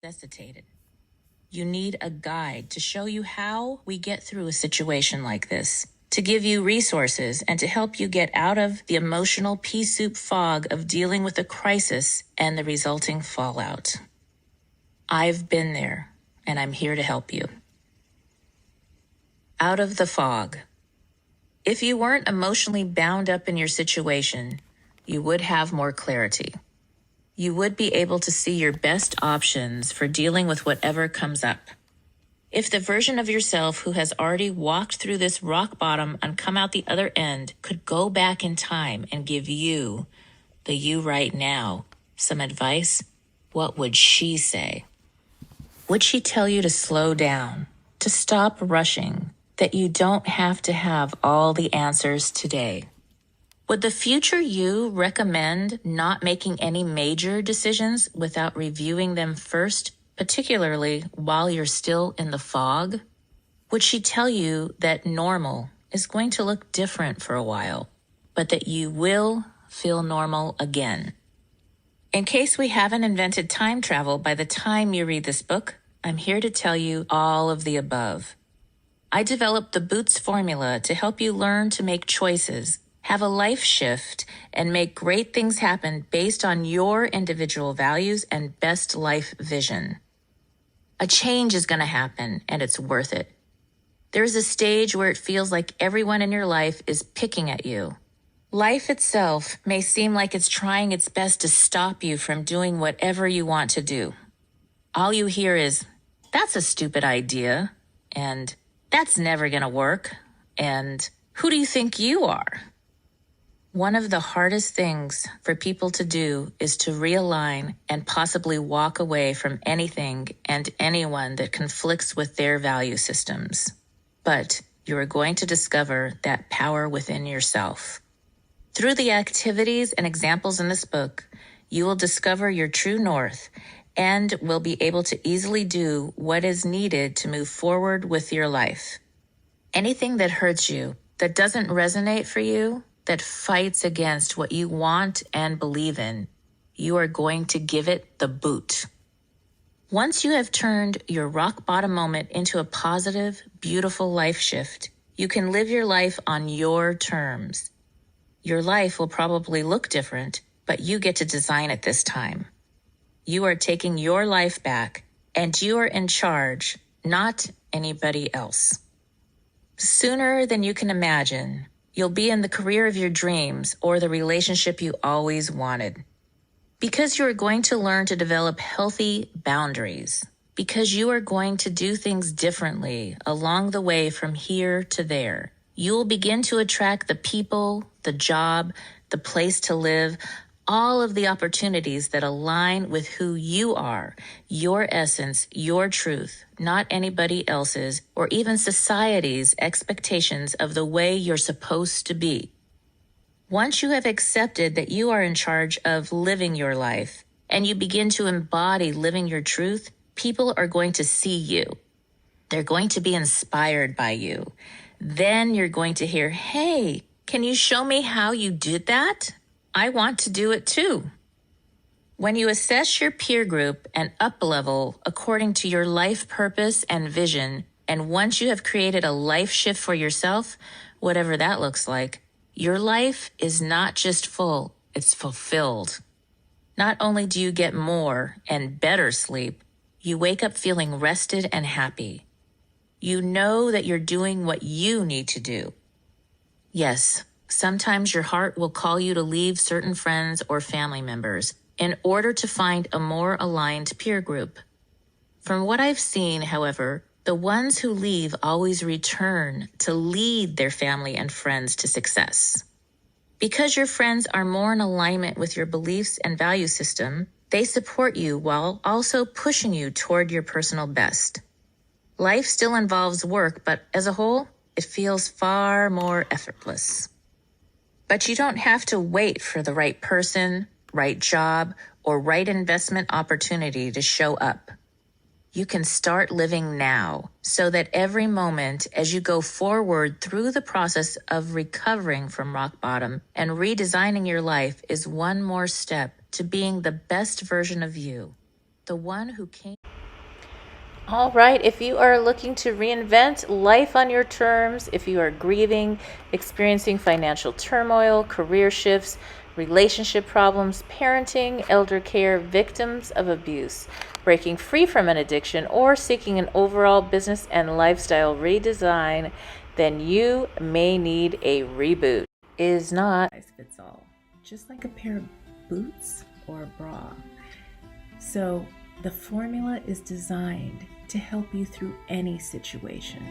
necessitated. You need a guide to show you how we get through a situation like this, to give you resources and to help you get out of the emotional pea soup fog of dealing with a crisis and the resulting fallout. I've been there, and I'm here to help you. Out of the fog. If you weren't emotionally bound up in your situation, you would have more clarity. You would be able to see your best options for dealing with whatever comes up. If the version of yourself who has already walked through this rock bottom and come out the other end could go back in time and give you, the you right now, some advice, what would she say? Would she tell you to slow down, to stop rushing, that you don't have to have all the answers today? Would the future you recommend not making any major decisions without reviewing them first, particularly while you're still in the fog? Would she tell you that normal is going to look different for a while, but that you will feel normal again? In case we haven't invented time travel by the time you read this book, I'm here to tell you all of the above. I developed the Boots formula to help you learn to make choices, have a life shift, and make great things happen based on your individual values and best life vision. A change is going to happen, and it's worth it. There's a stage where it feels like everyone in your life is picking at you. Life itself may seem like it's trying its best to stop you from doing whatever you want to do. All you hear is, "That's a stupid idea," and "That's never going to work," and "Who do you think you are?" One of the hardest things for people to do is to realign and possibly walk away from anything and anyone that conflicts with their value systems. But you are going to discover that power within yourself. Through the activities and examples in this book, you will discover your true north and will be able to easily do what is needed to move forward with your life. Anything that hurts you, that doesn't resonate for you, that fights against what you want and believe in, you are going to give it the boot. Once you have turned your rock bottom moment into a positive, beautiful life shift, you can live your life on your terms. Your life will probably look different, but you get to design it this time. You are taking your life back, and you are in charge, not anybody else. Sooner than you can imagine, you'll be in the career of your dreams or the relationship you always wanted. Because you are going to learn to develop healthy boundaries. Because you are going to do things differently along the way from here to there. You will begin to attract the people, the job, the place to live, all of the opportunities that align with who you are, your essence, your truth, not anybody else's or even society's expectations of the way you're supposed to be. Once you have accepted that you are in charge of living your life and you begin to embody living your truth, people are going to see you. They're going to be inspired by you. Then you're going to hear, "Hey, can you show me how you did that? I want to do it too." When you assess your peer group and up-level according to your life purpose and vision, and once you have created a life shift for yourself, whatever that looks like, your life is not just full, it's fulfilled. Not only do you get more and better sleep, you wake up feeling rested and happy. You know that you're doing what you need to do. Yes, sometimes your heart will call you to leave certain friends or family members in order to find a more aligned peer group. From what I've seen, however, the ones who leave always return to lead their family and friends to success. Because your friends are more in alignment with your beliefs and value system, they support you while also pushing you toward your personal best. Life still involves work, but as a whole, it feels far more effortless. But you don't have to wait for the right person, right job, or right investment opportunity to show up. You can start living now so that every moment as you go forward through the process of recovering from rock bottom and redesigning your life is one more step to being the best version of you, the one who came. All right, if you are looking to reinvent life on your terms, if you are grieving, experiencing financial turmoil, career shifts, relationship problems, parenting, elder care, victims of abuse, breaking free from an addiction, or seeking an overall business and lifestyle redesign, then you may need a reboot. Is not fits all, just like a pair of boots or a bra. So the formula is designed to help you through any situation.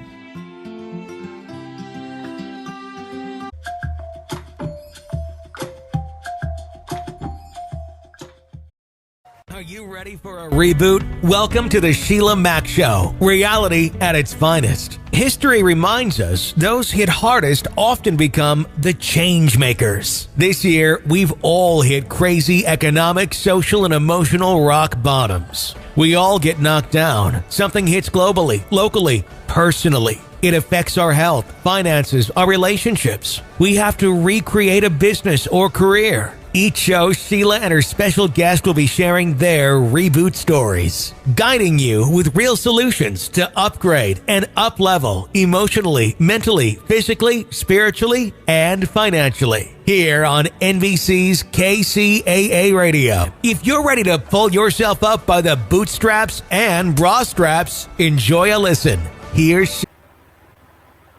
Are you ready for a reboot? Welcome to the Sheila Mac Show, reality at its finest. History reminds us those hit hardest often become the change makers. This year, we've all hit crazy economic, social, and emotional rock bottoms. We all get knocked down. Something hits globally, locally, personally. It affects our health, finances, our relationships. We have to recreate a business or career. Each show, Sheila and her special guest will be sharing their reboot stories, guiding you with real solutions to upgrade and up-level emotionally, mentally, physically, spiritually, and financially. Here on NBC'S KCAA Radio. If you're ready to pull yourself up by the bootstraps and bra straps, enjoy a listen. Here's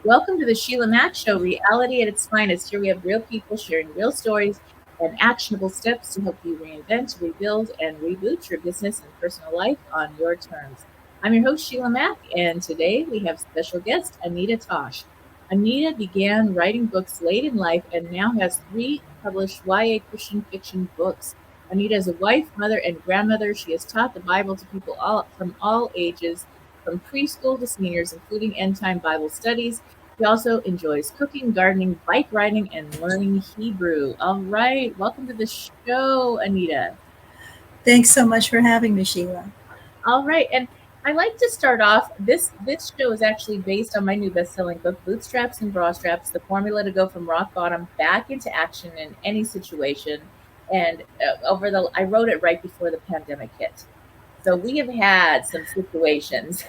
Welcome to the Sheila Mac Show, reality at its finest. Here we have real people sharing real stories and actionable steps to help you reinvent, rebuild, and reboot your business and personal life on your terms. I'm your host, Sheila Mac, and today we have special guest, Anita Tosh. Anita began writing books late in life and now has 3 published YA Christian fiction books. Anita is a wife, mother, and grandmother. She has taught the Bible to people from all ages, from preschool to seniors, including end-time Bible studies. She also enjoys cooking, gardening, bike riding, and learning Hebrew. All right, welcome to the show, Anita. Thanks so much for having me, Sheila. All right, and I like to start off, this show is actually based on my new best-selling book, Bootstraps and Bras, the formula to go from rock bottom back into action in any situation. And I wrote it right before the pandemic hit. So we have had some situations.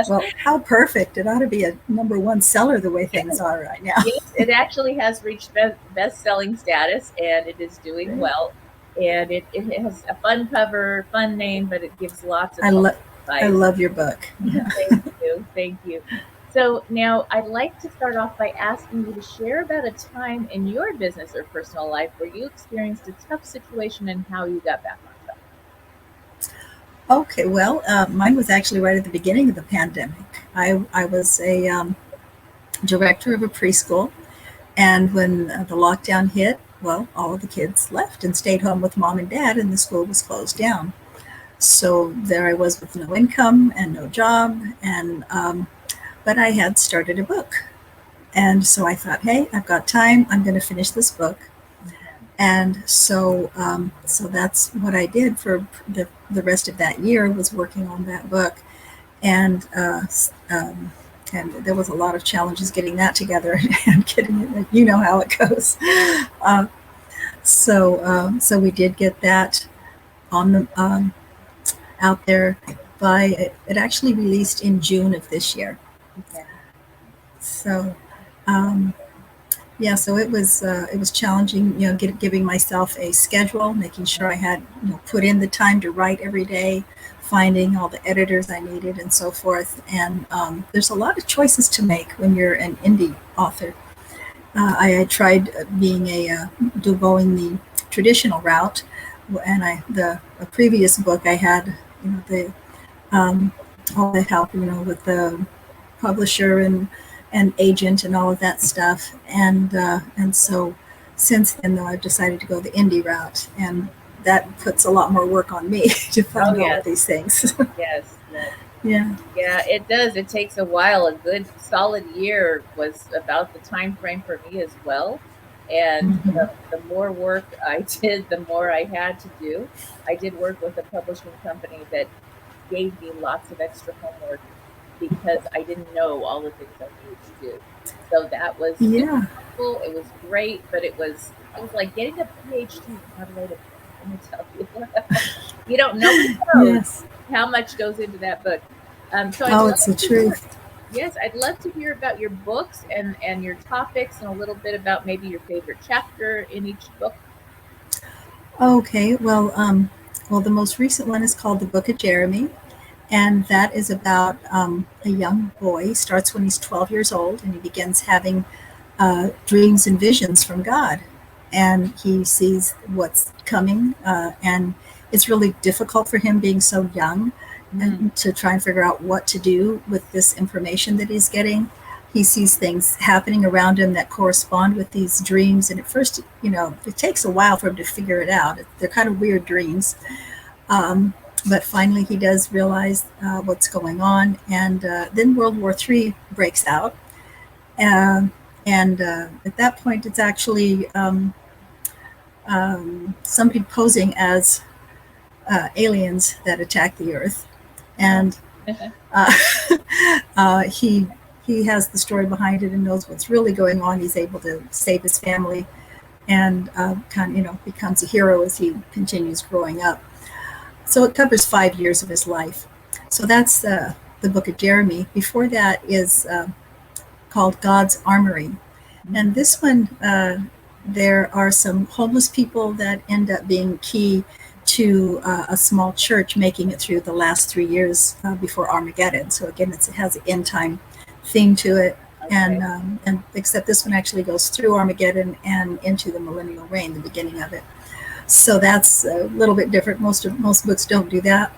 Well, how perfect. It ought to be a #1 seller the way things are right now. Yes, it actually has reached best-selling status, and it is doing well. And it has a fun cover, fun name, but it gives lots of advice. I love your book. Thank you. So now I'd like to start off by asking you to share about a time in your business or personal life where you experienced a tough situation and how you got back on track. Okay, well, mine was actually right at the beginning of the pandemic. I was a director of a preschool, and when the lockdown hit, well, all of the kids left and stayed home with mom and dad, and the school was closed down. So there I was with no income and no job, and but I had started a book. And so I thought, hey, I've got time, I'm going to finish this book. And so that's what I did for the rest of that year, was working on that book. And there was a lot of challenges getting that together and getting it, you know how it goes. So we did get that on the out there it actually released in June of this year. Okay. So so it was challenging, giving myself a schedule, making sure I had, put in the time to write every day, finding all the editors I needed and so forth. And there's a lot of choices to make when you're an indie author. I had tried going the traditional route, and a previous book I had, all the help, with the publisher and agent and all of that stuff. And so since then, though, I've decided to go the indie route, and that puts a lot more work on me to find all of these things. Yes. Yeah. Yeah, it does. It takes a while. A good solid year was about the time frame for me as well. And the more work I did, the more I had to do. I did work with a publishing company that gave me lots of extra homework because I didn't know all the things I needed to do. So that was helpful. It was great, but it was like getting a PhD. Let me tell you, you don't know what it knows. Yes. how much goes into that book. So It's the truth. Yes, I'd love to hear about your books and your topics, and a little bit about maybe your favorite chapter in each book. Okay, well, the most recent one is called The Book of Jeremy, and that is about a young boy. He starts when he's 12 years old, and he begins having dreams and visions from God, and he sees what's coming, and it's really difficult for him being so young and to try and figure out what to do with this information that he's getting. He sees things happening around him that correspond with these dreams, and at first, it takes a while for him to figure it out. They're kind of weird dreams, but finally he does realize what's going on, and then World War III breaks out, and at that point it's actually somebody posing as aliens that attack the Earth, and he has the story behind it and knows what's really going on. He's able to save his family, and becomes a hero as he continues growing up. So it covers 5 years of his life. So that's the Book of Jeremy. Before that is called God's Armory, and this one there are some homeless people that end up being key to a small church making it through the last 3 years before Armageddon. So again, it has an end time theme to it, Okay. and except this one actually goes through Armageddon and into the millennial reign, the beginning of it. So that's a little bit different. Most books don't do that.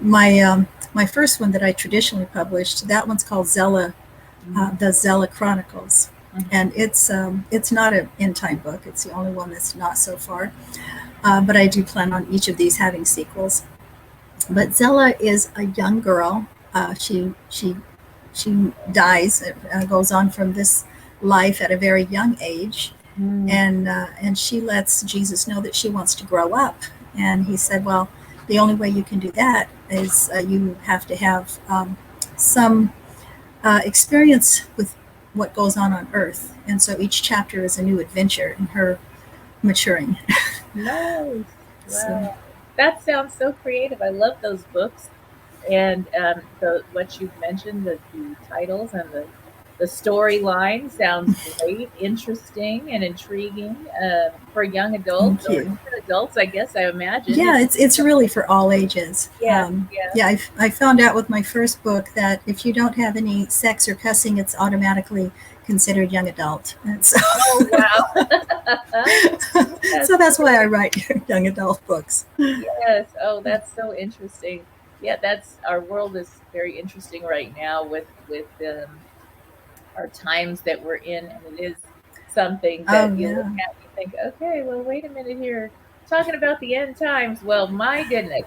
My first one that I traditionally published, that one's called Zella, the Zella Chronicles, and it's not an end time book. It's the only one that's not so far. But I do plan on each of these having sequels. But Zella is a young girl. She dies, goes on from this life at a very young age, and she lets Jesus know that she wants to grow up. And he said, well, the only way you can do that is you have to have some experience with what goes on Earth. And so each chapter is a new adventure in her maturing. Nice. Wow. So, That sounds so creative. I love those books. And what you've mentioned, the titles and the storyline sounds great, interesting, and intriguing for young adults Thank or you. even adults, I guess, I imagine. Yeah, it's really for all ages. Yeah, I found out with my first book that if you don't have any sex or cussing, it's automatically considered young adult. And so, Oh, wow. so that's why I write young adult books. Yes. Oh, that's so interesting. Yeah, our world is very interesting right now with our times that we're in, and it is something that you look at and you think, okay, well, wait a minute here, talking about the end times. Well, my goodness.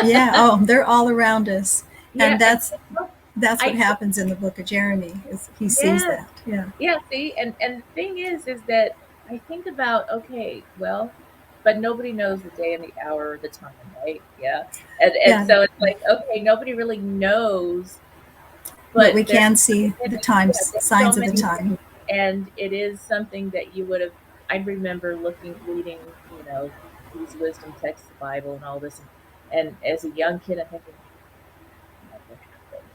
Yeah. Oh, they're all around us, Yeah, and that's I- what happens in the Book of Jeremy. Is he sees that? Yeah. Yeah, see, and the thing is that I think about, okay, well, but nobody knows the day and the hour or the time, right? Yeah. And Yeah. so it's like, okay, nobody really knows. But we can see the times, there's signs so of the many time. and it is something that I remember reading, these wisdom texts, the Bible and all this. And as a young kid, I'm thinking, never happened.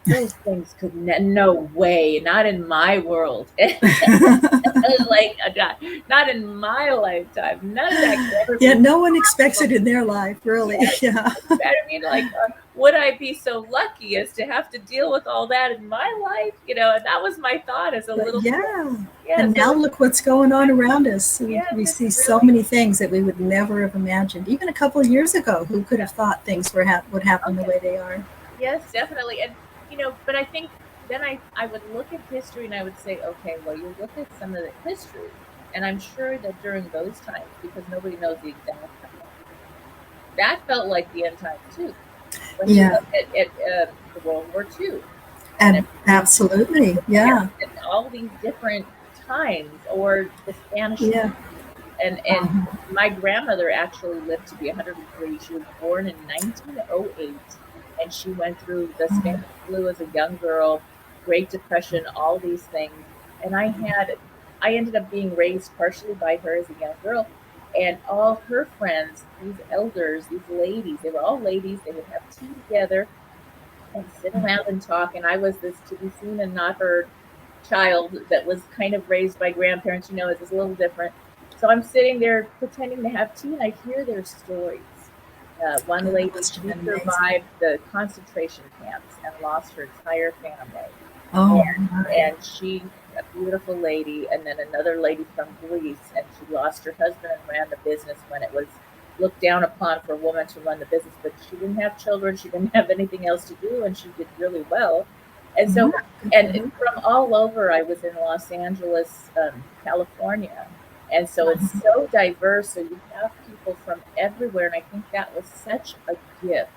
Those things could no way, not in my world. Like, not in my lifetime. None of that could ever Yeah, be no one expects it in their life, really. Yeah. I mean, like, would I be so lucky as to have to deal with all that in my life? And that was my thought as a little Yeah. kid. Yeah, And so now look what's going on around us. Yes, We it's see so really- many things that we would never have imagined. Even a couple of years ago, who could have thought things would happen the way they are? Yes, definitely. And, but I think then I would look at history and I would say, okay, well, you look at some of the history, and I'm sure that during those times, because nobody knows the exact time, that felt like the end times too. When you look at the World War II. And absolutely, yeah. And all these different times, or the Spanish Yeah. And my grandmother actually lived to be 103. She was born in 1908, and she went through the Spanish flu as a young girl, Great Depression, all these things. And I ended up being raised partially by her as a young girl, And all her friends, these elders, these ladies, they were all ladies. They would have tea together and sit around and talk. And I was this to be seen and not heard child that was kind of raised by grandparents, it's a little different. So I'm sitting there pretending to have tea, and I hear their stories. One Yeah, that lady, must have she been amazing. survived the concentration camps and lost her entire family. Oh, And, my. and she, a beautiful lady, and then another lady from Greece, and she lost her husband and ran the business when it was looked down upon for a woman to run the business, but she didn't have children, she didn't have anything else to do, and she did really well. And so, Yeah, good and for her. from all over, I was in Los Angeles, California, and so it's so diverse. So you have people from everywhere, and I think that was such a gift.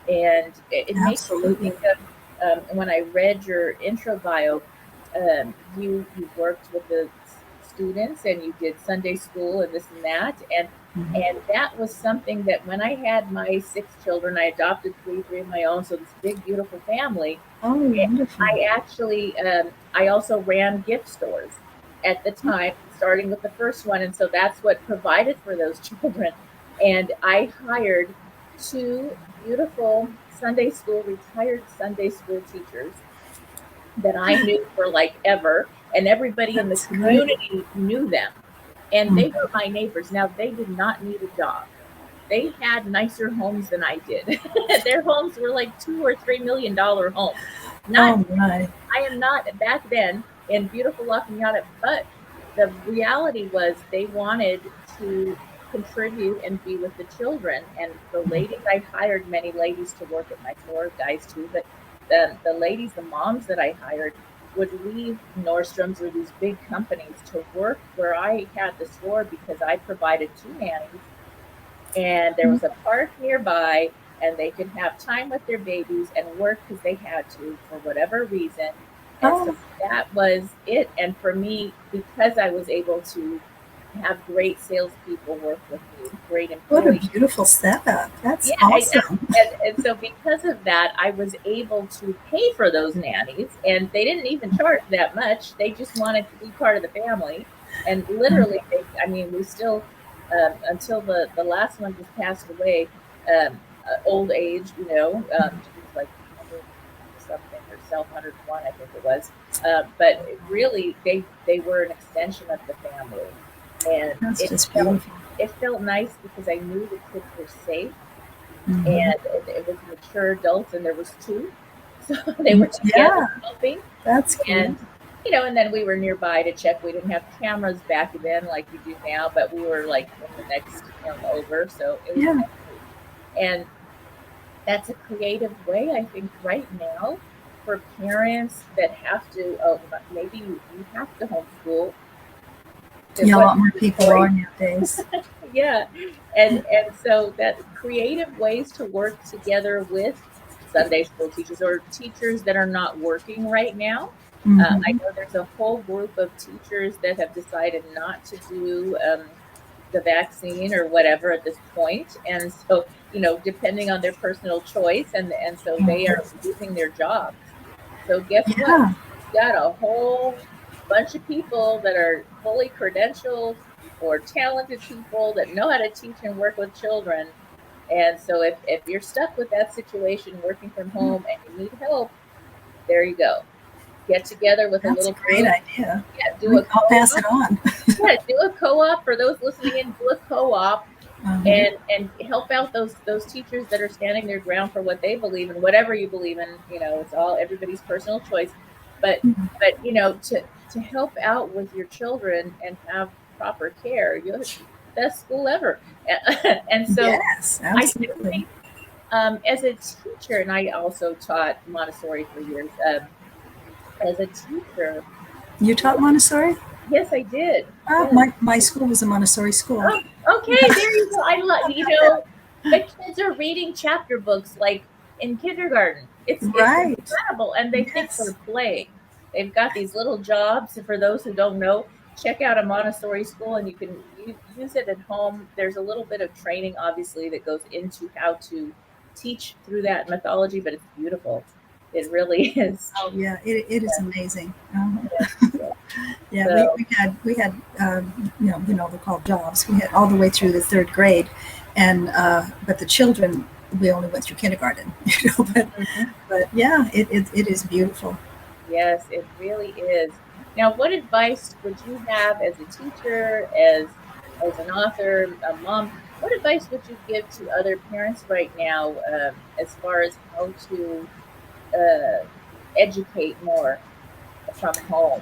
And it makes me Absolutely. think of when I read your intro bio, you worked with the students and you did Sunday school and this and that, Mhm. and that was something that when I had my 6 children, I adopted three of my own, so this big beautiful family. Oh, wonderful. I actually, I also ran gift stores at the time, starting with the first one. And so that's what provided for those children. And I hired two beautiful retired Sunday school teachers that I knew for like ever. And everybody in the That's great. community knew them. And they Mhm. were my neighbors. Now, they did not need a job. They had nicer homes than I did. Their homes were like $2 or $3 million homes. Not Oh, my. I am not back then in beautiful La Cañada, but the reality was they wanted to contribute and be with the children. And the ladies, I hired many ladies to work at my store, guys too, but the ladies, the moms that I hired would leave Nordstrom's or these big companies to work where I had the store because I provided 2 nannies and there was a park nearby and they could have time with their babies and work because they had to for whatever reason. And so Oh, that was it. And for me, because I was able to have great salespeople work with me, great what a employees. beautiful setup. That's Yeah, awesome. and so because of that, I was able to pay for those nannies, and they didn't even charge that much. They just wanted to be part of the family, and literally, I mean, we still until the last one just passed away, old age, she was like 100 something herself, 101, I think it was. But really, they were an extension of the family, and That's it just felt beautiful. it felt nice because I knew the kids were safe Mhm. and it was mature adults, and there was two, so they were together Yeah, helping, that's cool. and and then we were nearby to check. We didn't have cameras back then like you do now, but we were like in the next over, so it was Yeah. nice. And that's a creative way, I think, right now for parents that have to. Oh, maybe you have to homeschool. Yeah, a What lot more people choice? are nowadays. Yeah, and so that creative ways to work together with Sunday school teachers or teachers that are not working right now. I Mhm. know there's a whole group of teachers that have decided not to do the vaccine or whatever at this point, and so depending on their personal choice, and so they are losing their jobs. So guess what? Yeah. You got a whole bunch of people that are fully credentialed or talented people that know how to teach and work with children. And so if you're stuck with that situation working from home and you need help, there you go. Get together with a That's a little great group. idea. Yeah, do a I'll pass it co-op. on. Yeah, do a co-op for those listening in. Do a co-op Uh-huh. and help out those teachers that are standing their ground for what they believe in, whatever you believe in. It's all everybody's personal choice, but to help out with your children and have proper care, you're the best school ever. And so Yes, I do absolutely. think as a teacher, and I also taught Montessori for years. As a teacher, You taught Montessori? yes, I did. Ah, Yes. my school was a Montessori school. Oh, okay, there you go. I love, the kids are reading chapter books like in kindergarten. It's Right. incredible, and they think they're Yes. playing. They've got these little jobs. And for those who don't know, check out a Montessori school, and you can use it at home. There's a little bit of training, obviously, that goes into how to teach through that methodology, but it's beautiful. It really is. Oh yeah, it is amazing. Yeah. Yeah, So, we had they're called jobs. We had all the way through the third grade, and but the children we only went through kindergarten. mhm. But yeah, it is beautiful. Yes, it really is. Now, what advice would you have as a teacher, as an author, a mom? What advice would you give to other parents right now, as far as how to educate more from home?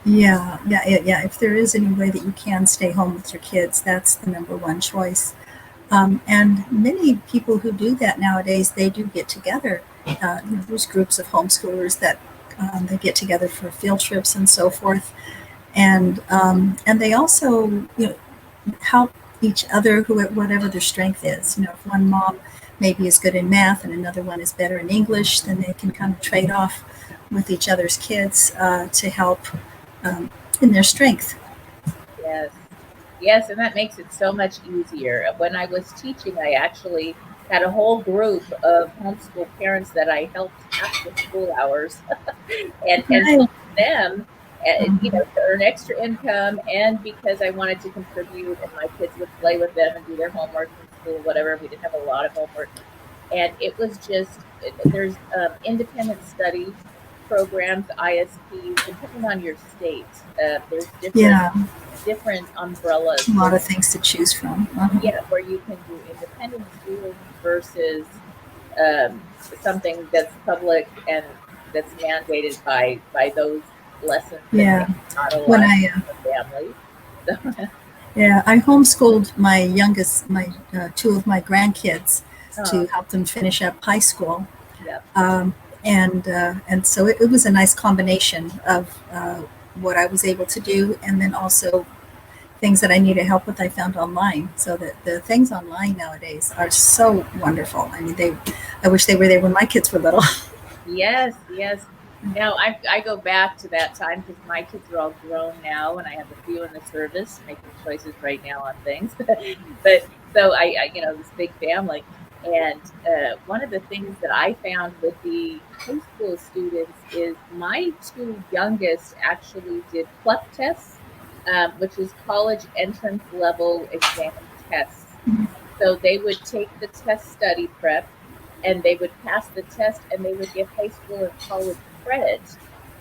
Yeah. If there is any way that you can stay home with your kids, that's the number one choice. And many people who do that nowadays, they do get together. There's groups of homeschoolers that they get together for field trips and so forth, and they also help each other, whatever their strength is. If one mom maybe is good in math and another one is better in English, then they can kind of trade off with each other's kids to help in their strength. Yes. Yes, and that makes it so much easier. When I was teaching, I actually had a whole group of homeschool parents that I helped after school hours and Right. helped them, Mhm. to earn extra income, and because I wanted to contribute, and my kids would play with them and do their homework from school, whatever. We didn't have a lot of homework, and it was just there's independent study programs, ISPs, depending on your state. There's Yeah, different a umbrellas lot where of things to choose from. Uh-huh. where you can do independent schooling versus something that's public and that's mandated by those lessons that may Yeah, not when align with the family. So, I homeschooled my youngest, my two of my grandkids, oh, to help them finish up high school, yeah, um, and so it was a nice combination of what I was able to do, and then also things that I needed help with I found online. So that the things online nowadays are so wonderful. I mean, I wish they were there when my kids were little. yes, yes. Now I go back to that time because my kids are all grown now, and I have a few in the service making choices right now on things. But so this big family, and one of the things that I found with the high school students is my two youngest actually did CLEP tests, which is college entrance level exam tests. So they would take the test study prep, and they would pass the test, and they would get high school and college credit.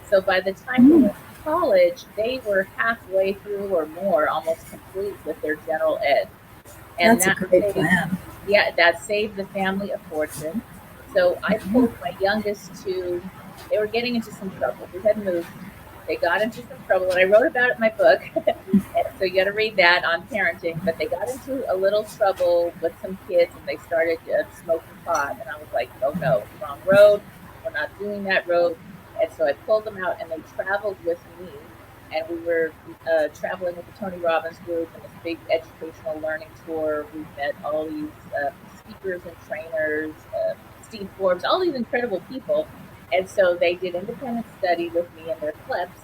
So by the time they went to college, they were halfway through or more, almost complete with their general ed. And That's a great plan. that saved the family a fortune. So I pulled my youngest to, they were getting into some trouble. We had moved. They got into some trouble, and I wrote about it in my book. And so you got to read that on parenting. But they got into a little trouble with some kids, and they started smoking pot. And I was like, oh no, wrong road. We're not doing that road. And so I pulled them out, and they traveled with me. And we were traveling with the Tony Robbins group and this big educational learning tour. We met all these speakers and trainers, Steve Forbes, all these incredible people. And so they did independent study with me in their clips.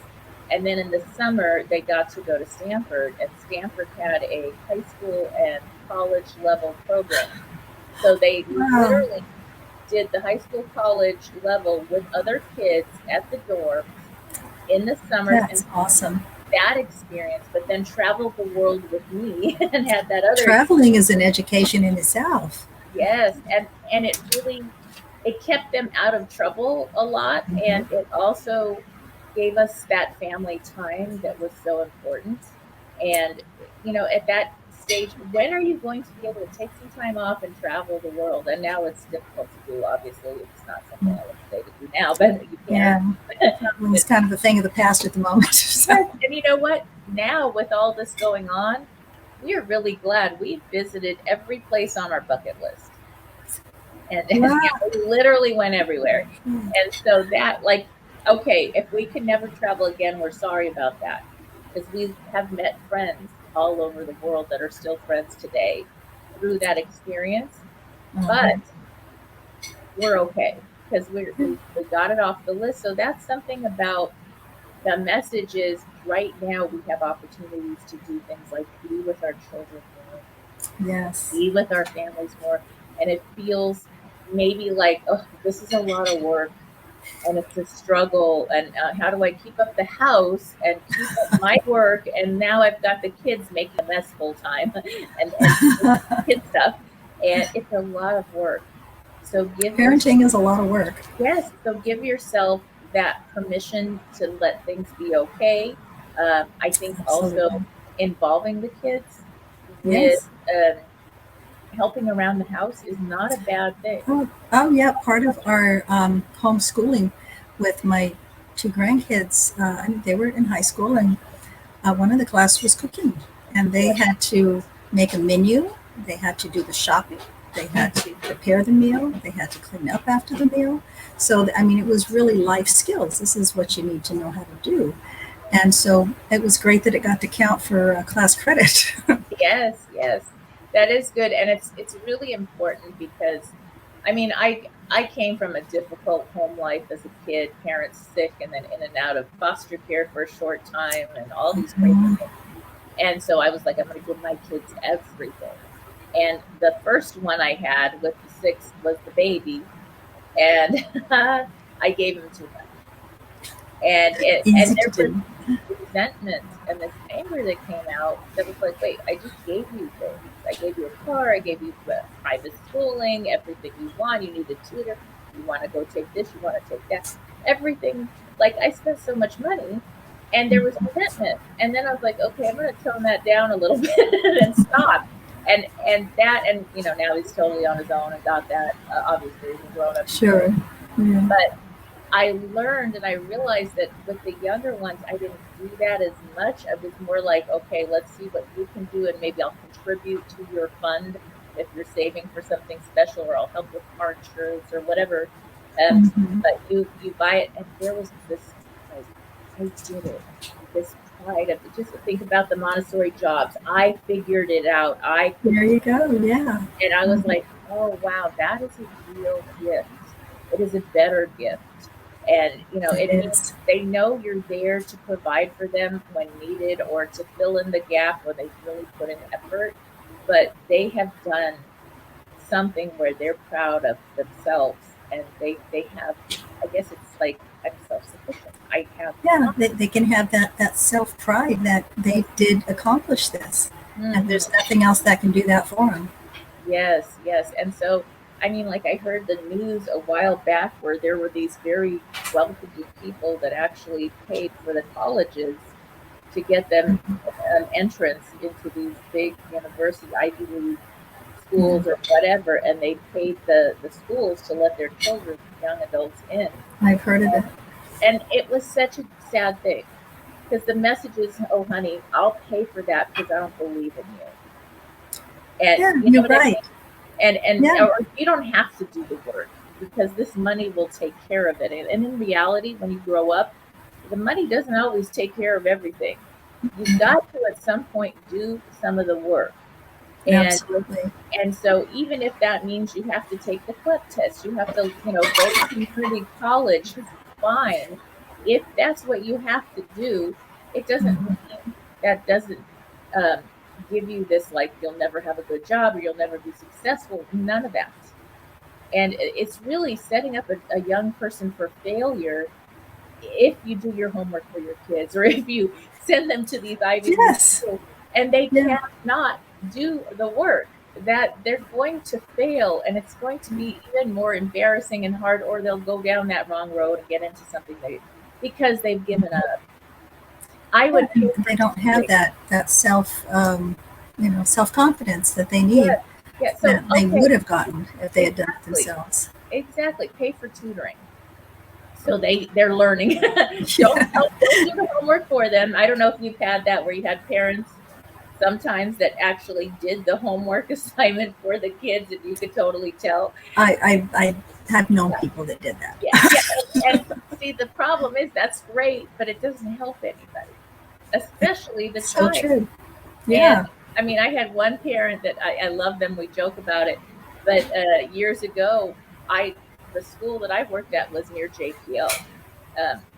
And then in the summer, they got to go to Stanford, and Stanford had a high school and college level program. So they Wow, literally did the high school college level with other kids at the dorms in the summers and that's awesome. that experience, but then traveled the world with me and had that other Traveling is an education in itself. yes, and it really it kept them out of trouble a lot, and Mhm. it also gave us that family time that was so important. And at that stage, when are you going to be able to take some time off and travel the world? And now it's difficult to do. Obviously, it's not something I would say to do now, but you can. Yeah, traveling is kind of a thing of the past at the moment. So, Yes, and you know what? Now with all this going on, we are really glad we visited every place on our bucket list. And wow. we literally went everywhere. And so that, like, okay, if we can never travel again, we're sorry about that. Because we have met friends all over the world that are still friends today through that experience. But Mhm. we're okay because we got it off the list. So that's something about the message is right now we have opportunities to do things like be with our children more, Yes. be with our families more. And it feels maybe like, oh, this is a lot of work. and it's a struggle. And how do I keep up the house and keep up my work? And now I've got the kids making a mess full time and kid stuff. And it's a lot of work. So Parenting is a lot of work. Yes. So give yourself that permission to let things be okay. I think Absolutely. also involving the kids Yes. with helping around the house is not a bad thing. Oh yeah, part of our homeschooling with my two grandkids, they were in high school, and one of the class was cooking, and they had to make a menu, they had to do the shopping, they had to prepare the meal, they had to clean up after the meal. So, I mean, it was really life skills. This is what you need to know how to do. And so it was great that it got to count for class credit. Yes, that is good. And it's really important because, I mean, I came from a difficult home life as a kid, parents sick, and then in and out of foster care for a short time and all these crazy things. And so I was like, I'm going to give my kids everything. And the first one I had with the 6 was the baby, and I gave him too much. And there was resentment and this anger that came out that was like, wait, I just gave you things. I gave you a car, I gave you private schooling, everything you want. You need a tutor, you want to go take this, you want to take that, everything. Like, I spent so much money, and there was resentment. And then I was like, okay, I'm going to tone that down a little bit and stop. And you know, now he's totally on his own and got that. Obviously, he's a grown up. Sure. Yeah. But I learned and I realized that with the younger ones, I didn't do that as much. I was more like, okay, let's see what you can do, and maybe I'll contribute to your fund if you're saving for something special, or I'll help with car insurance or whatever. But you buy it, and there was this, like, I did it. This pride of just think about the Montessori jobs. I figured it out. There you go. Yeah. And I was like, oh wow, that is a real gift. It is a better gift. And, you know, it means they know you're there to provide for them when needed, or to fill in the gap where they really put in effort. But they have done something where they're proud of themselves, and they have, I guess it's like, I'm self-sufficient. I have. Yeah, they can have that self-pride that they did accomplish this. And there's nothing else that can do that for them. Yes. And so, I mean, like, I heard the news a while back where there were these very wealthy people that actually paid for the colleges to get them an entrance into these big university Ivy League schools or whatever, and they paid the schools to let their children, young adults, in. I've heard of it. And it was such a sad thing, because the message is, oh honey, I'll pay for that because I don't believe in you. And yeah, you know you're right. And or you don't have to do the work, because this money will take care of it. And in reality, when you grow up, the money doesn't always take care of everything. You've got to at some point do some of the work. Absolutely. And so even if that means you have to take the CLEP test, you have to, you know, go to community college, fine. If that's what you have to do, it doesn't mean that doesn't give you this, like, you'll never have a good job or you'll never be successful. None of that. And it's really setting up a young person for failure if you do your homework for your kids, or if you send them to these Ivy League schools and they cannot do the work, that they're going to fail, and it's going to be even more embarrassing and hard, or they'll go down that wrong road and get into something because they've given up. They don't have that self self-confidence that they need. So, that they would have gotten if they had done it themselves. Exactly. Pay for tutoring, so they're learning. Don't do the homework for them. I don't know if you've had that, where you had parents sometimes that actually did the homework assignment for the kids, and you could totally tell. I have known people that did that. And see, the problem is, that's great, but it doesn't help anybody, especially the child. So true. Yeah. And, I mean, I had one parent that I love them. We joke about it, but years ago, the school that I worked at was near JPL,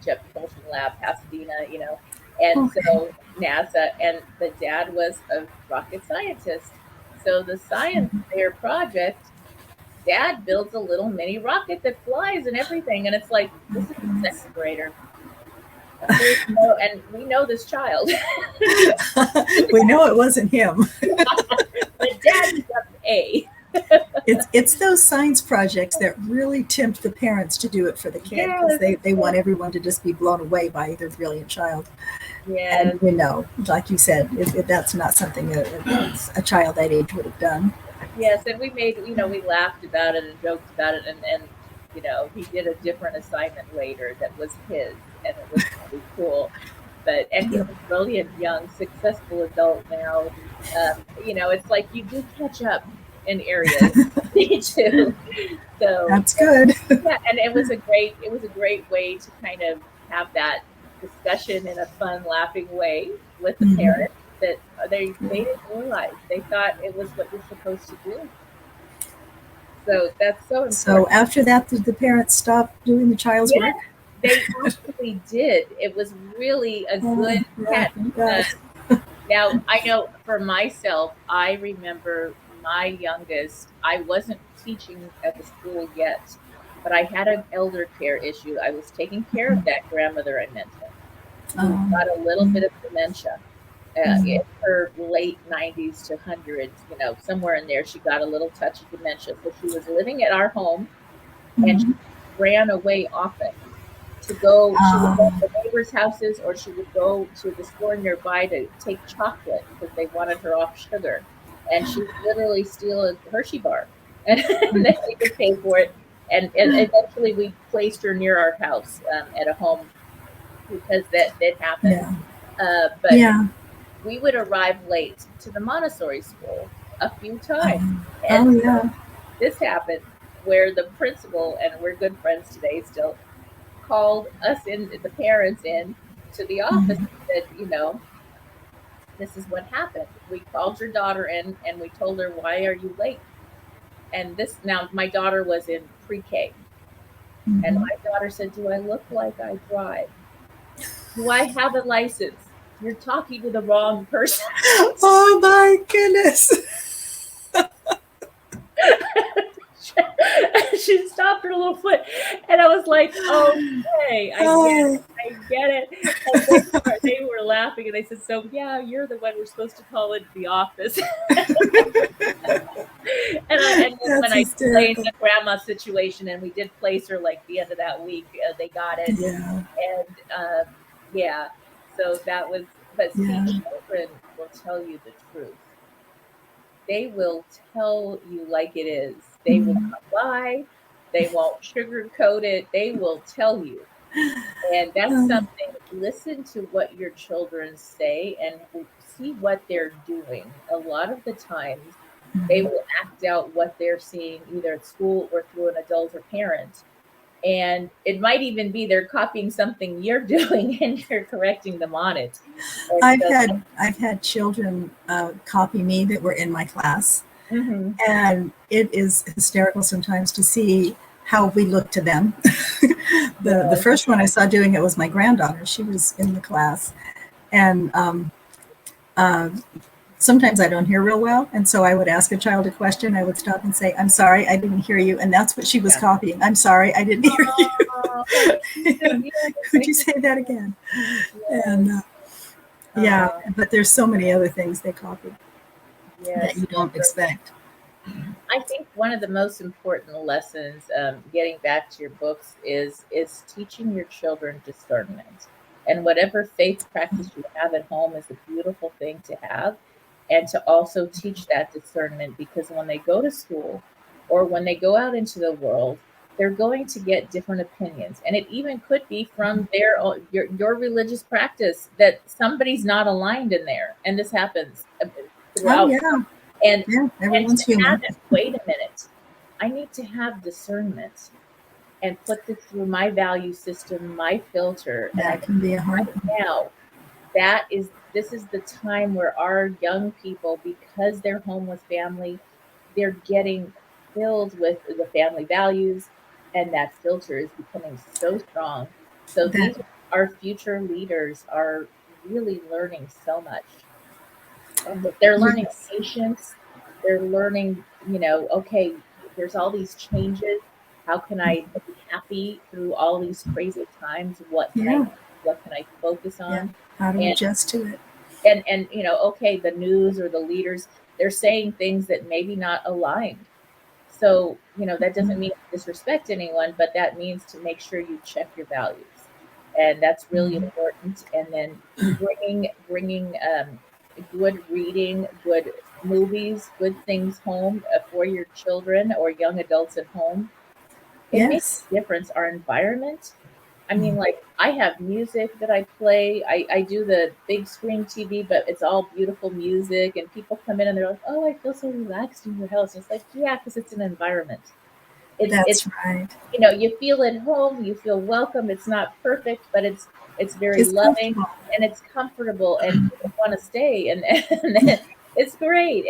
Jet Propulsion Lab, Pasadena, you know, and so NASA, and the dad was a rocket scientist. So the science fair project, dad builds a little mini rocket that flies and everything. And it's like, this is a second grader. And we know this child. We know it wasn't him. But dad got A. It's those science projects that really tempt the parents to do it for the kid, because they want everyone to just be blown away by their brilliant child. Yes. And like you said, if that's not something a child that age would have done. Yes, and we made, we laughed about it and joked about it, and he did a different assignment later that was his, and it was really cool. And he's a brilliant, young, successful adult now. It's like you do catch up in areas. Me too. So that's good. Yeah, and it was a great way to kind of have that discussion in a fun, laughing way with the parents that they didn't realize. They thought it was what you're supposed to do. So that's so important. So after that, did the parents stop doing the child's work? They actually did. It was really a good catch. Now, I know for myself, I remember my youngest, I wasn't teaching at the school yet, but I had an elder care issue. I was taking care of that grandmother I mentioned. Who got a little bit of dementia. In her late 90s to hundreds, somewhere in there, she got a little touch of dementia. So she was living at our home, and she ran away often to go. She would go to the neighbors' houses, or she would go to the store nearby to take chocolate because they wanted her off sugar. And she would literally steal a Hershey bar, and then we could pay for it. And eventually we placed her near our house at a home because that happened. But we would arrive late to the Montessori school a few times. This happened where the principal, and we're good friends today still, called us in, the parents in, to the office and said, this is what happened. We called your daughter in and we told her, why are you late? And now my daughter was in pre-K. And my daughter said, do I look like I drive? Do I have a license? You're talking to the wrong person. Oh my goodness. She stopped her little foot, and I was like, okay, I get it. And they were laughing, and they said, so yeah, you're the one we're supposed to call into the office. and then when I explained the grandma situation, and we did place her like the end of that week, they got it. And so that was, but see, children will tell you the truth. They will tell you like it is. They will come by. They won't sugarcoat it. They will tell you. And that's something, listen to what your children say and see what they're doing. A lot of the times, they will act out what they're seeing either at school or through an adult or parent. And it might even be they're copying something you're doing and you're correcting them on it. And I've had children copy me that were in my class, and it is hysterical sometimes to see how we look to them. The first one I saw doing it was my granddaughter. She was in the class, and sometimes I don't hear real well. And so I would ask a child a question. I would stop and say, I'm sorry, I didn't hear you. And that's what she was copying. I'm sorry, I didn't hear you. Could you say that again? And but there's so many other things they copy that you don't expect. I think one of the most important lessons, getting back to your books, is teaching your children discernment. And whatever faith practice you have at home is a beautiful thing to have. And to also teach that discernment, because when they go to school or when they go out into the world, they're going to get different opinions. And it even could be from your religious practice that somebody's not aligned in there. And this happens throughout. And everyone's human. Wait a minute. I need to have discernment and put this through my value system, my filter. That can be a hard one. Now, this is the time where our young people, because they're home with family, they're getting filled with the family values, and that filter is becoming so strong. So these, our future leaders, are really learning so much. They're learning patience. They're learning, okay, there's all these changes. How can I be happy through all these crazy times? Yeah. What can I focus Yeah. on? How to And adjust to it. and okay, the news or the leaders, they're saying things that maybe not aligned. So, that doesn't mean to disrespect anyone, but that means to make sure you check your values. And that's really Mhm. important. And then bringing good reading, good movies, good things home for your children or young adults at home. It makes Yes. a difference. Our environment. I mean, Mhm. like, I have music that I play. I do the big screen TV, but it's all beautiful music. And people come in and they're like, "Oh, I feel so relaxed in your house." It's like, yeah, because it's an environment. It's That's right. you feel at home, you feel welcome. It's not perfect, but it's very It's loving comfortable. and it's comfortable, and people want to stay, and it's great.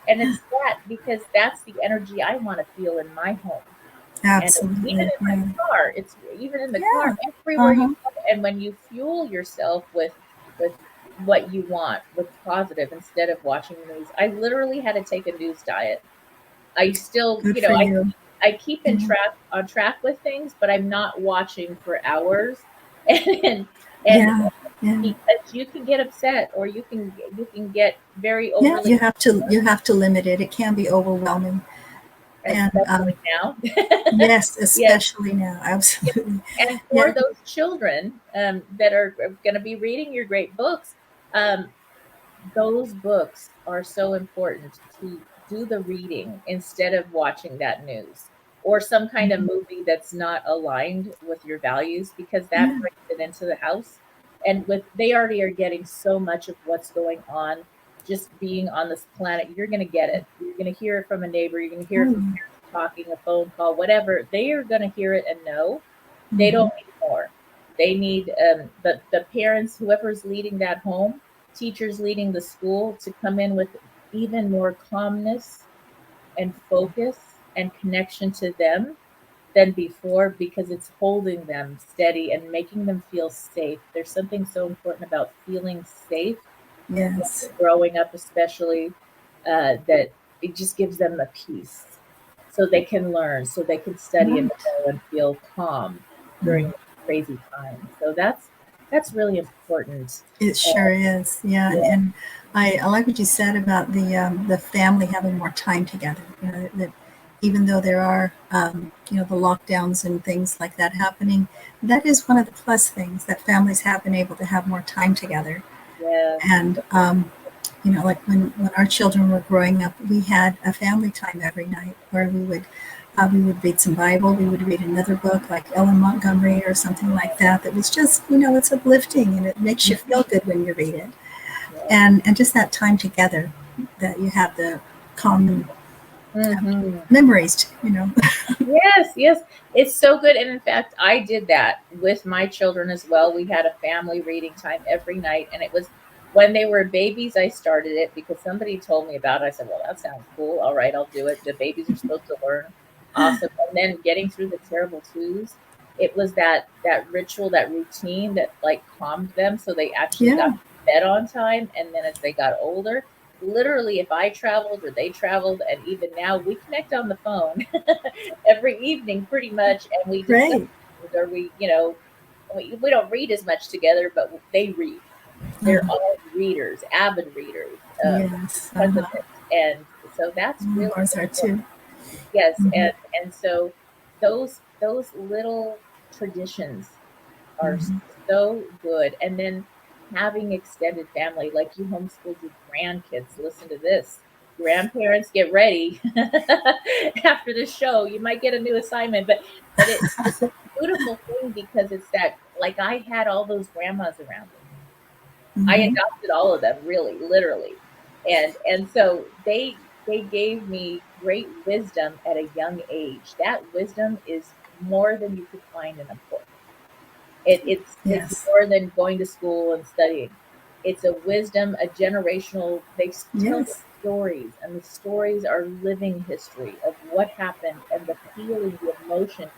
And it's that because that's the energy I want to feel in my home. And even Absolutely. in my Yeah. car, it's even in the car, Yeah. everywhere you Uh-huh. go. And when you fuel yourself with what you want, with positive instead of watching the news. I literally had to take a news diet. I still, Good for you. I keep in Mhm. track on track with things, but I'm not watching for hours. And and Yeah. Yeah. because you can get upset, or you can get very Yeah. overly, You have to limit it. It can be overwhelming. And especially now. yes, Yes. especially now. Absolutely. And for Yeah. those children that are going to be reading your great books, um, those books are so important to do the reading instead of watching that news or some kind of Mhm. movie that's not aligned with your values, because that Yeah. brings it into the house. And with they already are getting so much of what's going on just being on this planet. You're going to get it. You're going to hear it from a neighbor. You're going to hear it from Oh. parents talking, a phone call, whatever. They are going to hear it and know. They Mhm. don't need more. They need the parents, whoever's leading that home, teachers leading the school, to come in with even more calmness and focus and connection to them than before, because it's holding them steady and making them feel safe. There's something so important about feeling safe when Yes. they're growing up, especially, that it just gives them a peace so they can learn, so they can study and Right. know and feel calm during Mhm. these crazy times. So that's really important. It Uh, sure is. Yeah. And, yeah. and I like what you said about the family having more time together. That even though there are the lockdowns and things like that happening, that is one of the plus things, that families have been able to have more time together. Yes. And like when our children were growing up, we had a family time every night where we would read some Bible, we would read another book like Ellen Montgomery or something like that. That was just, it's uplifting and it makes you feel good when you read it. Yes. And just that time together, that you have the common Hmm. memories. Yes, yes. It's so good. And in fact, I did that with my children as well. We had a family reading time every night. And it was when they were babies, I started it because somebody told me about it. I said, well, that sounds cool. All right, I'll do it. The babies are supposed to learn. Awesome. And then getting through the terrible twos, it was that ritual, that routine that like calmed them so they actually got Yeah, to bed on time. And then as they got older, literally if I traveled or they traveled, and even now we connect on the phone every evening pretty much, and we discuss great. things, or we don't read as much together, but they read. They're uh all readers, avid readers, yes. because of it. And so that's really Ours are important. too. Yes. Hmm. And so those little traditions are Hmm. so good. And then having extended family, like you homeschooled your grandkids. Listen to this. Grandparents, get ready. After the show, you might get a new assignment, but it's a beautiful thing because it's that, like, I had all those grandmas around me. I Hmm. adopted all of them, really, literally. And so they gave me great wisdom at a young age. That wisdom is more than you could find in a book. It's Yes. more than going to school and studying. It's a wisdom, a generational. Tell the Yes. stories, and the stories are living history of what happened and the feeling, the emotion.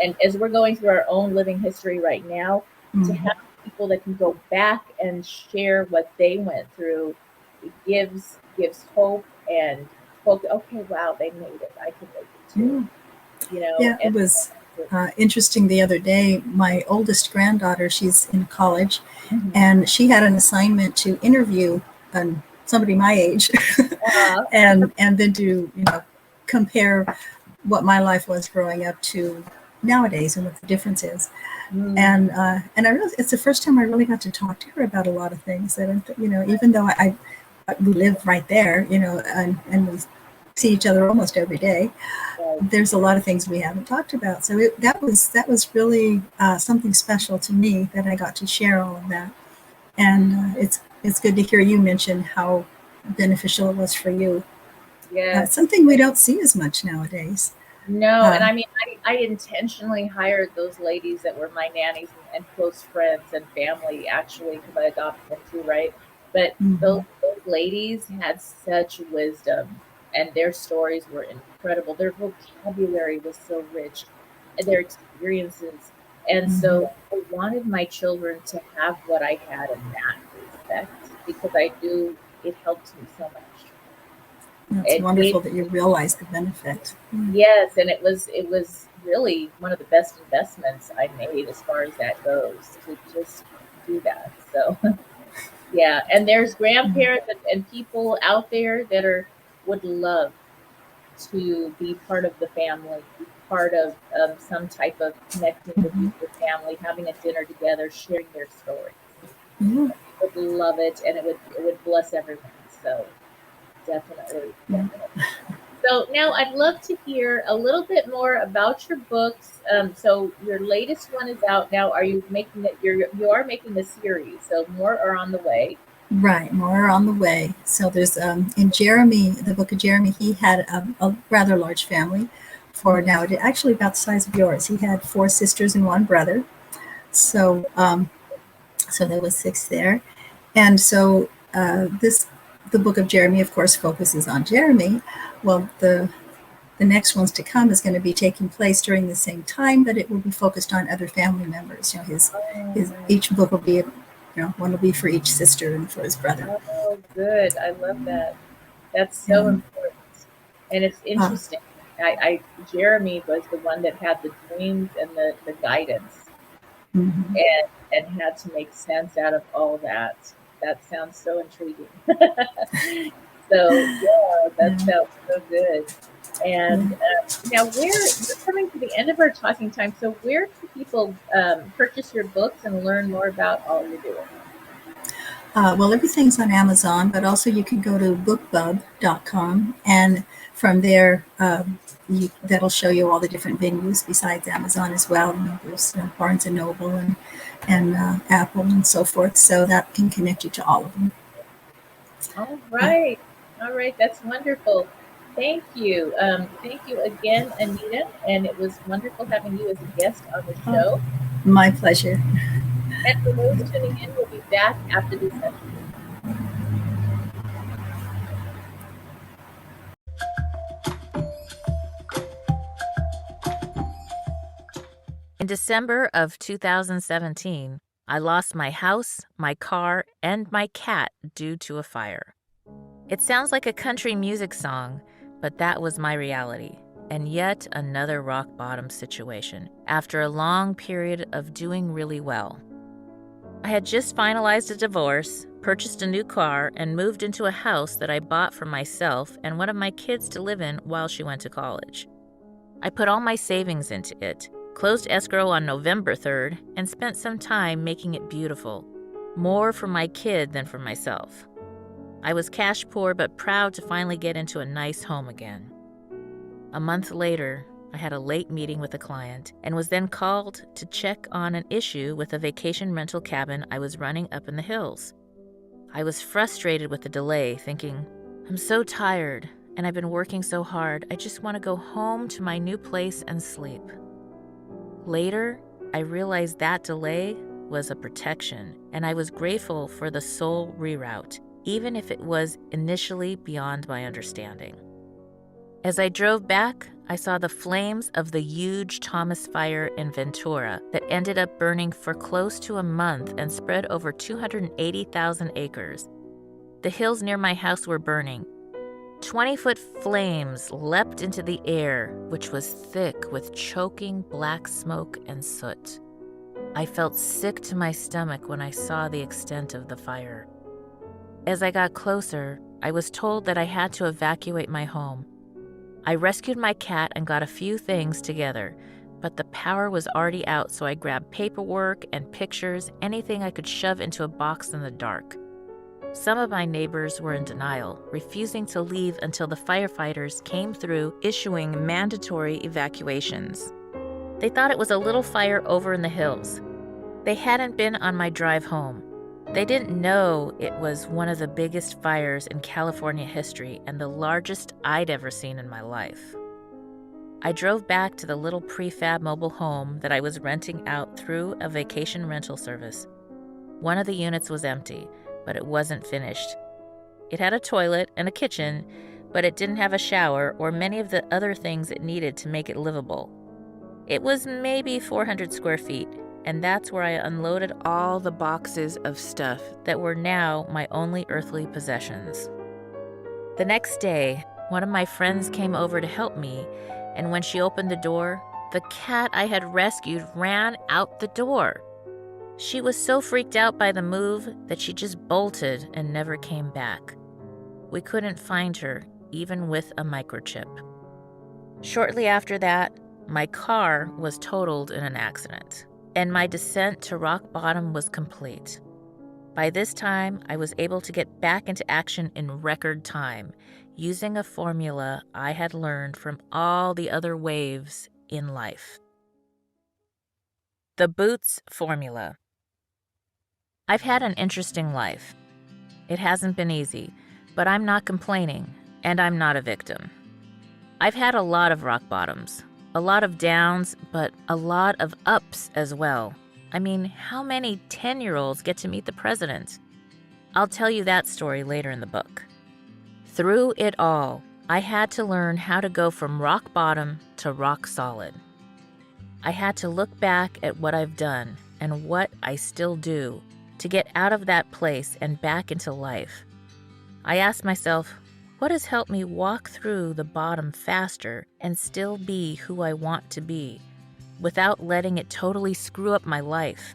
And as we're going through our own living history right now, to Hmm. have people that can go back and share what they went through, it gives hope and hope. Okay, wow, they made it. I can make it too. You know, Yeah, it was interesting the other day. My oldest granddaughter, she's in college, Mhm. and she had an assignment to interview somebody my age, Uh, and then to compare what my life was growing up to nowadays and what the difference is. mm, And I really, it's the first time I really got to talk to her about a lot of things that even though we live right there, and we see each other almost every day, right. there's a lot of things we haven't talked about. So that was really something special to me that I got to share all of that. And it's good to hear you mention how beneficial it was for you. It's Yes. something we don't see as much nowadays. No, and Uh, I mean, I intentionally hired those ladies that were my nannies and close friends and family, actually, because I adopted them too, right? But mhm, those ladies had such wisdom, and their stories were incredible. Their vocabulary was so rich, and their experiences. And mhm. so I wanted my children to have what I had in that respect because I knew it helped me so much. It's It gave wonderful that you realize the benefit. Yes, and it was really one of the best investments I made as far as that goes to just do that. So yeah, and there's grandparents and people out there that are would love to be part of the family, be part of some type of connecting with Mhm. your family, having a dinner together, sharing their stories. Yeah, Would love it, and it would bless everyone. So definitely, yeah. definitely. So now I'd love to hear a little bit more about your books. So your latest one is out now. Are you making it? You are making a series, so more are on the way. Right, more on the way. So there's in Jeremy, the book of Jeremy, he had a rather large family. For now, it actually about the size of yours. He had four sisters and one brother. So there was six there, and so this the book of Jeremy, of course, focuses on Jeremy. Well, the next ones to come is going to be taking place during the same time, but it will be focused on other family members. His Oh, each book will be, one will be for each sister and for his brother. oh, good. I love that. That's so And important, and it's uh, interesting. Jeremy was the one that had the dreams and the guidance, mhm. and had to make sense out of all that. That sounds so intriguing. So yeah, that Yeah, sounds so good. And yeah. now, we're coming to the end of our talking time. So, where can people purchase your books and learn more about all you're doing? Well, everything's on Amazon, but also you can go to bookbub.com, and from there, that'll show you all the different venues besides Amazon as well. There's Barnes and Noble and Apple and so forth, so that can connect you to all of them. All Uh, right, all right, that's wonderful. Thank you again, Anita, and it was wonderful having you as a guest on the oh, show. my pleasure. And for those tuning in, we'll be back after this message. In December of 2017, I lost my house, my car, and my cat due to a fire. It sounds like a country music song, but that was my reality, and yet another rock bottom situation after a long period of doing really well. I had just finalized a divorce, purchased a new car, and moved into a house that I bought for myself and one of my kids to live in while she went to college. I put all my savings into it, closed escrow on November 3rd, and spent some time making it beautiful, more for my kid than for myself. I was cash poor but proud to finally get into a nice home again. A month later, I had a late meeting with a client and was then called to check on an issue with a vacation rental cabin I was running up in the hills. I was frustrated with the delay, thinking, I'm so tired and I've been working so hard, I just want to go home to my new place and sleep. Later, I realized that delay was a protection, and I was grateful for the soul reroute, even if it was initially beyond my understanding. As I drove back, I saw the flames of the huge Thomas fire in Ventura that ended up burning for close to a month and spread over 280,000 acres. The hills near my house were burning, 20-foot flames leapt into the air, which was thick with choking black smoke and soot. I felt sick to my stomach when I saw the extent of the fire. As I got closer, I was told that I had to evacuate my home. I rescued my cat and got a few things together, but the power was already out, so I grabbed paperwork and pictures, anything I could shove into a box in the dark. Some of my neighbors were in denial, refusing to leave until the firefighters came through, issuing mandatory evacuations. They thought it was a little fire over in the hills. They hadn't been on my drive home. They didn't know it was one of the biggest fires in California history and the largest I'd ever seen in my life. I drove back to the little prefab mobile home that I was renting out through a vacation rental service. One of the units was empty, but it wasn't finished. It had a toilet and a kitchen, but it didn't have a shower or many of the other things it needed to make it livable. It was maybe 400 square feet, and that's where I unloaded all the boxes of stuff that were now my only earthly possessions. The next day, one of my friends came over to help me, and when she opened the door, the cat I had rescued ran out the door. She was so freaked out by the move that she just bolted and never came back. We couldn't find her, even with a microchip. Shortly after that, my car was totaled in an accident, and my descent to rock bottom was complete. By this time, I was able to get back into action in record time, using a formula I had learned from all the other waves in life. The Boots Formula. I've had an interesting life. It hasn't been easy, but I'm not complaining, and I'm not a victim. I've had a lot of rock bottoms, a lot of downs, but a lot of ups as well. I mean, how many 10-year-olds get to meet the president? I'll tell you that story later in the book. Through it all, I had to learn how to go from rock bottom to rock solid. I had to look back at what I've done and what I still do to get out of that place and back into life. I asked myself, what has helped me walk through the bottom faster and still be who I want to be, without letting it totally screw up my life?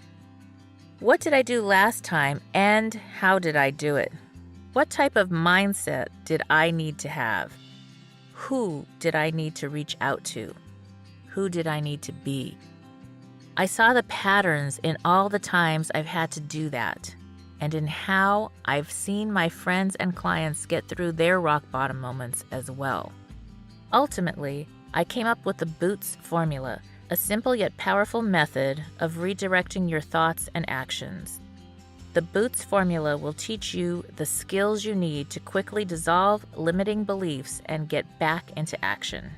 What did I do last time, and how did I do it? What type of mindset did I need to have? Who did I need to reach out to? Who did I need to be? I saw the patterns in all the times I've had to do that, and in how I've seen my friends and clients get through their rock bottom moments as well. Ultimately, I came up with the Boots Formula, a simple yet powerful method of redirecting your thoughts and actions. The Boots Formula will teach you the skills you need to quickly dissolve limiting beliefs and get back into action.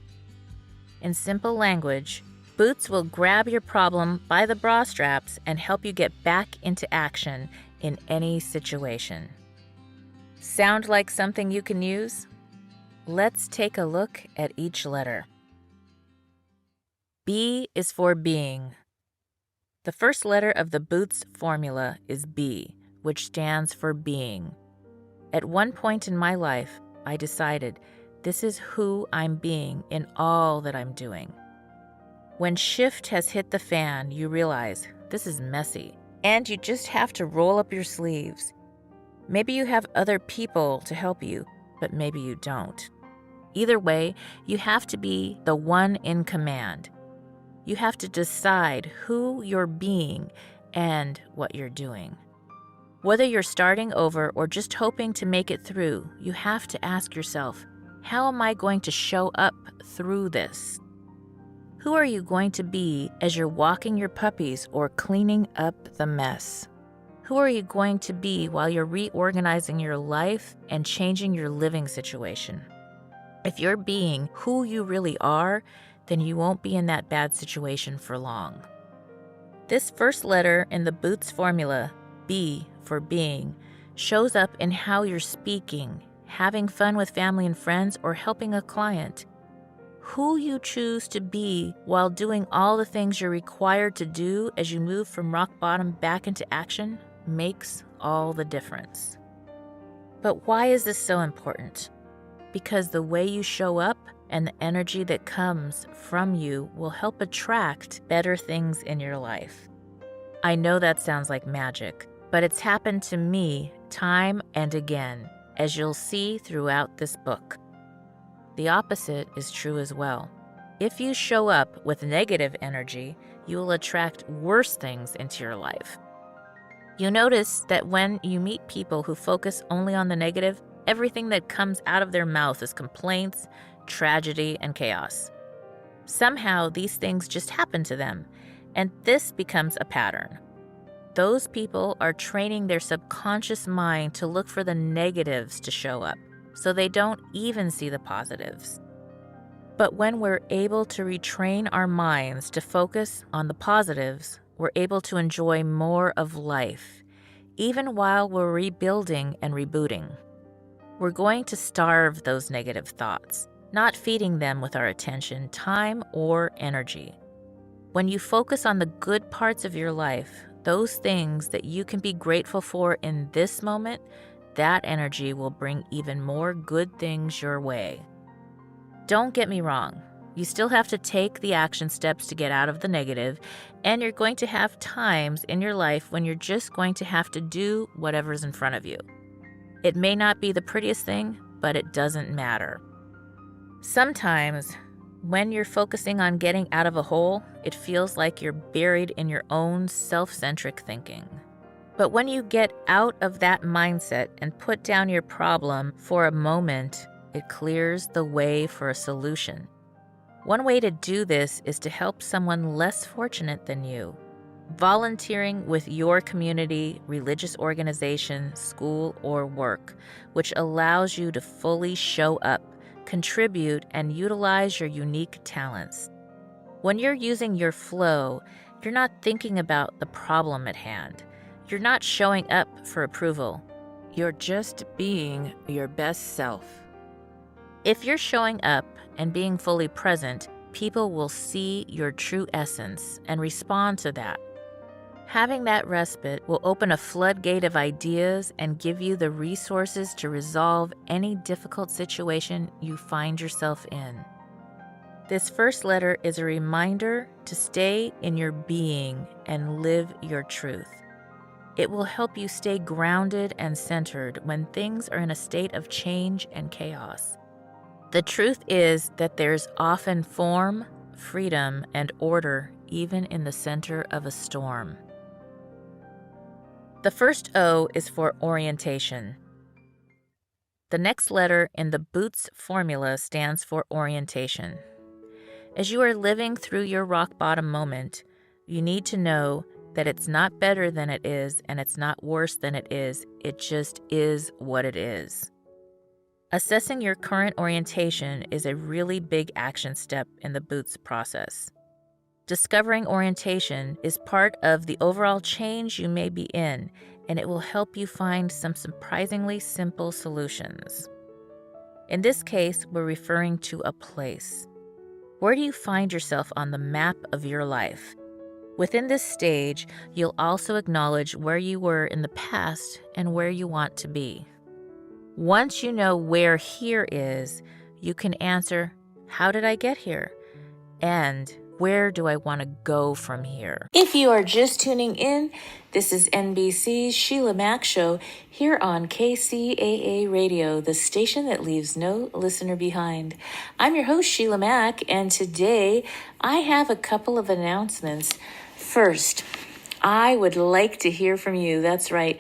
In simple language, Boots will grab your problem by the bra straps and help you get back into action in any situation. Sound like something you can use? Let's take a look at each letter. B is for being. The first letter of the Boots Formula is B, which stands for being. At one point in my life, I decided this is who I'm being in all that I'm doing. When shift has hit the fan, you realize this is messy, and you just have to roll up your sleeves. Maybe you have other people to help you, but maybe you don't. Either way, you have to be the one in command. You have to decide who you're being and what you're doing. Whether you're starting over or just hoping to make it through, you have to ask yourself, how am I going to show up through this? Who are you going to be as you're walking your puppies or cleaning up the mess? Who are you going to be while you're reorganizing your life and changing your living situation? If you're being who you really are, then you won't be in that bad situation for long. This first letter in the Boots Formula, B for being, shows up in how you're speaking, having fun with family and friends, or helping a client. Who you choose to be while doing all the things you're required to do as you move from rock bottom back into action makes all the difference. But why is this so important? because the way you show up and the energy that comes from you will help attract better things in your life. I know that sounds like magic, but it's happened to me time and again, as you'll see throughout this book. The opposite is true as well. If you show up with negative energy, you will attract worse things into your life. You notice that when you meet people who focus only on the negative, everything that comes out of their mouth is complaints, tragedy, and chaos. Somehow, these things just happen to them, and this becomes a pattern. Those people are training their subconscious mind to look for the negatives to show up, so they don't even see the positives. But when we're able to retrain our minds to focus on the positives, we're able to enjoy more of life, even while we're rebuilding and rebooting. We're going to starve those negative thoughts, not feeding them with our attention, time, or energy. When you focus on the good parts of your life, those things that you can be grateful for in this moment, that energy will bring even more good things your way. Don't get me wrong. You still have to take the action steps to get out of the negative, and you're going to have times in your life when you're just going to have to do whatever's in front of you. It may not be the prettiest thing, but it doesn't matter. Sometimes, when you're focusing on getting out of a hole, it feels like you're buried in your own self-centric thinking. But when you get out of that mindset and put down your problem for a moment, it clears the way for a solution. One way to do this is to help someone less fortunate than you. Volunteering with your community, religious organization, school, or work, which allows you to fully show up, contribute, and utilize your unique talents. When you're using your flow, you're not thinking about the problem at hand. You're not showing up for approval. You're just being your best self. If you're showing up and being fully present, people will see your true essence and respond to that. Having that respite will open a floodgate of ideas and give you the resources to resolve any difficult situation you find yourself in. This first letter is a reminder to stay in your being and live your truth. It will help you stay grounded and centered when things are in a state of change and chaos. The truth is that there's often form, freedom, and order even in the center of a storm. The first O is for orientation. The next letter in the BOOTS formula stands for orientation. As you are living through your rock bottom moment, you need to know that it's not better than it is and it's not worse than it just is what it is. Assessing your current orientation is a really big action step in the BOOTS process. Discovering orientation is part of the overall change you may be in, and it will help you find some surprisingly simple solutions. In this case, we're referring to a place. Where do you find yourself on the map of your life? Within this stage, you'll also acknowledge where you were in the past and where you want to be. Once you know where here is, you can answer, how did I get here? And where do I want to go from here? If you are just tuning in, this is NBC's Sheila Mac Show here on KCAA Radio, the station that leaves no listener behind. I'm your host, Sheila Mac, and today I have a couple of announcements. First, I would like to hear from you. That's right.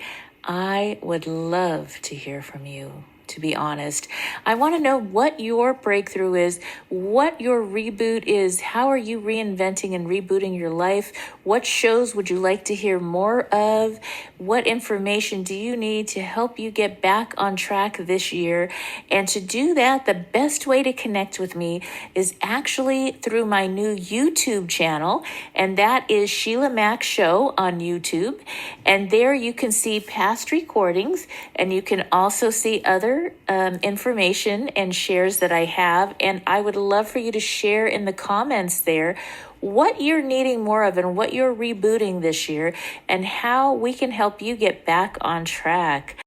I would love to hear from you, to be honest. I want to know what your breakthrough is, what your reboot is, how are you reinventing and rebooting your life, what shows would you like to hear more of, what information do you need to help you get back on track this year. And to do that, the best way to connect with me is actually through my new YouTube channel, and that is Sheila Mac Show on YouTube. And there you can see past recordings, and you can also see other information and shares that I have, and I would love for you to share in the comments there what you're needing more of and what you're rebooting this year and how we can help you get back on track.